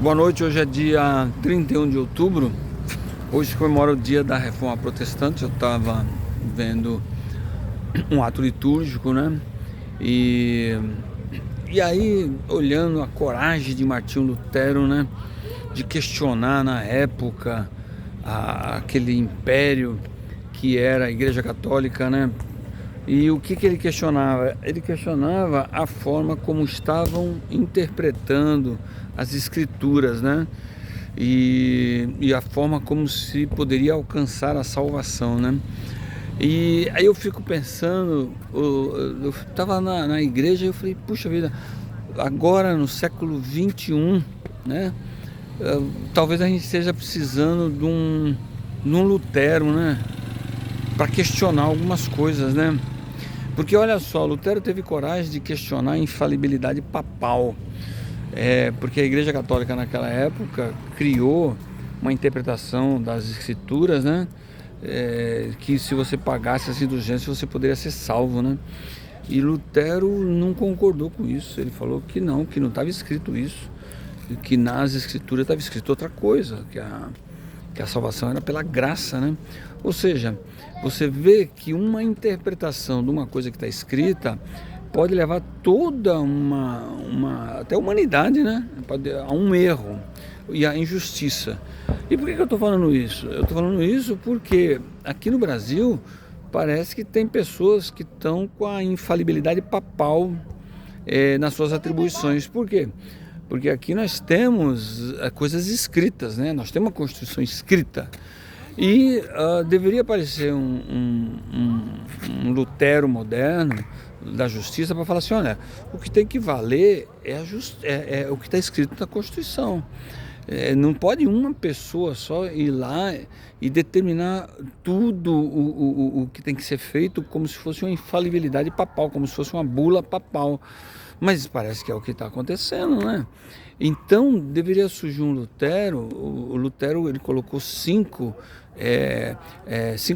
Boa noite, hoje é dia 31 de outubro. Hoje comemora o dia da Reforma Protestante. Eu estava vendo um ato litúrgico, né? E aí, olhando a coragem de Martinho Lutero, né? De questionar na época aquele império que era a Igreja Católica, né? E o que ele questionava? Ele questionava a forma como estavam interpretando as escrituras, né? E a forma como se poderia alcançar a salvação, né? E aí eu fico pensando, eu estava na igreja e eu falei, puxa vida, agora no século 21, né? Talvez a gente esteja precisando de um Lutero, né? Para questionar algumas coisas, né? Porque olha só, Lutero teve coragem de questionar a infalibilidade papal. Porque a Igreja Católica naquela época criou uma interpretação das escrituras, né? Que se você pagasse as indulgências você poderia ser salvo, né? E Lutero não concordou com isso. Ele falou que não estava escrito isso, que nas escrituras estava escrito outra coisa, que a salvação era pela graça, né? Ou seja, você vê que uma interpretação de uma coisa que está escrita pode levar toda até a humanidade, né? A um erro e a injustiça. E por que eu estou falando isso? Eu estou falando isso porque aqui no Brasil parece que tem pessoas que estão com a infalibilidade papal nas suas atribuições. Por quê? Porque aqui nós temos coisas escritas, né? Nós temos uma Constituição escrita. E deveria aparecer um Lutero moderno da justiça para falar assim, olha, o que tem que valer é o que está escrito na Constituição. Não pode uma pessoa só ir lá e determinar tudo o que tem que ser feito como se fosse uma infalibilidade papal, como se fosse uma bula papal. Mas parece que é o que está acontecendo, né? Então deveria surgir um Lutero. O Lutero ele colocou cinco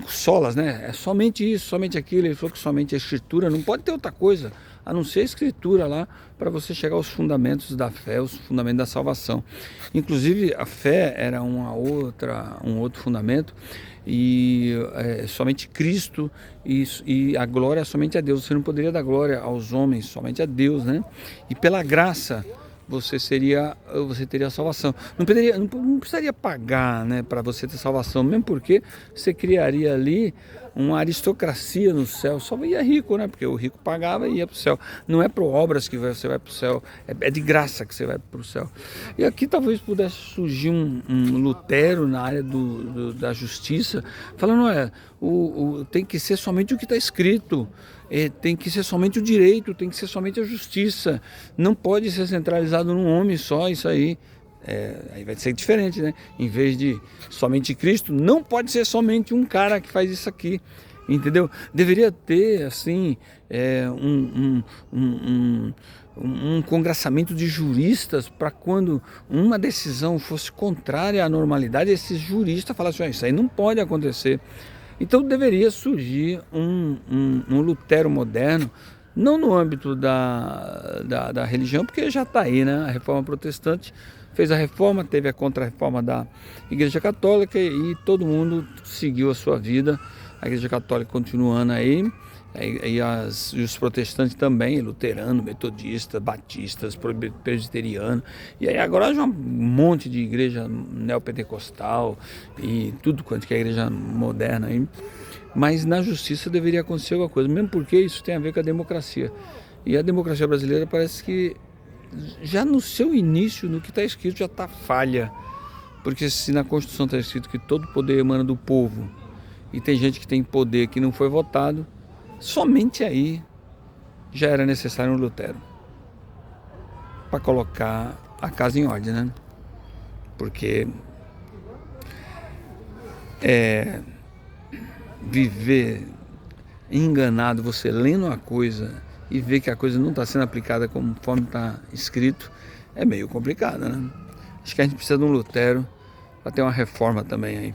solas, né? É somente isso, somente aquilo. Ele falou que somente a escritura, não pode ter outra coisa a não ser a escritura lá para você chegar aos fundamentos da fé, os fundamentos da salvação. Inclusive a fé era um outro fundamento, e somente Cristo e a glória somente a Deus. Você não poderia dar glória aos homens, somente a Deus, né? E pela graça você teria salvação. Não precisaria pagar, né, para você ter salvação, mesmo porque você criaria ali uma aristocracia no céu. Só ia rico, né? Porque o rico pagava e ia para o céu. Não é por obras que você vai para o céu, é de graça que você vai para o céu. E aqui talvez pudesse surgir um Lutero na área da justiça, falando, olha, tem que ser somente o que está escrito. Tem que ser somente o direito, tem que ser somente a justiça. Não pode ser centralizado num homem só, isso aí. Aí vai ser diferente, né? Em vez de somente Cristo, não pode ser somente um cara que faz isso aqui, entendeu? Deveria ter, assim, um congraçamento de juristas para quando uma decisão fosse contrária à normalidade, esses juristas falassem, isso aí não pode acontecer. Então deveria surgir um Lutero moderno, não no âmbito da religião, porque já está aí, né? A Reforma Protestante fez a reforma, teve a contra-reforma da Igreja Católica e todo mundo seguiu a sua vida. A Igreja Católica continuando aí, e os protestantes também, luterano, metodista, batistas, presbiteriano, e aí agora já um monte de igreja neopentecostal e tudo quanto que é igreja moderna aí. Mas na justiça deveria acontecer alguma coisa, mesmo porque isso tem a ver com a democracia. E a democracia brasileira parece que já no seu início, no que está escrito, já está falha. Porque se na Constituição está escrito que todo poder emana do povo, e tem gente que tem poder que não foi votado, somente aí já era necessário um Lutero para colocar a casa em ordem, né? Porque viver enganado, você lendo uma coisa e ver que a coisa não está sendo aplicada conforme está escrito, é meio complicado, né? Acho que a gente precisa de um Lutero para ter uma reforma também aí.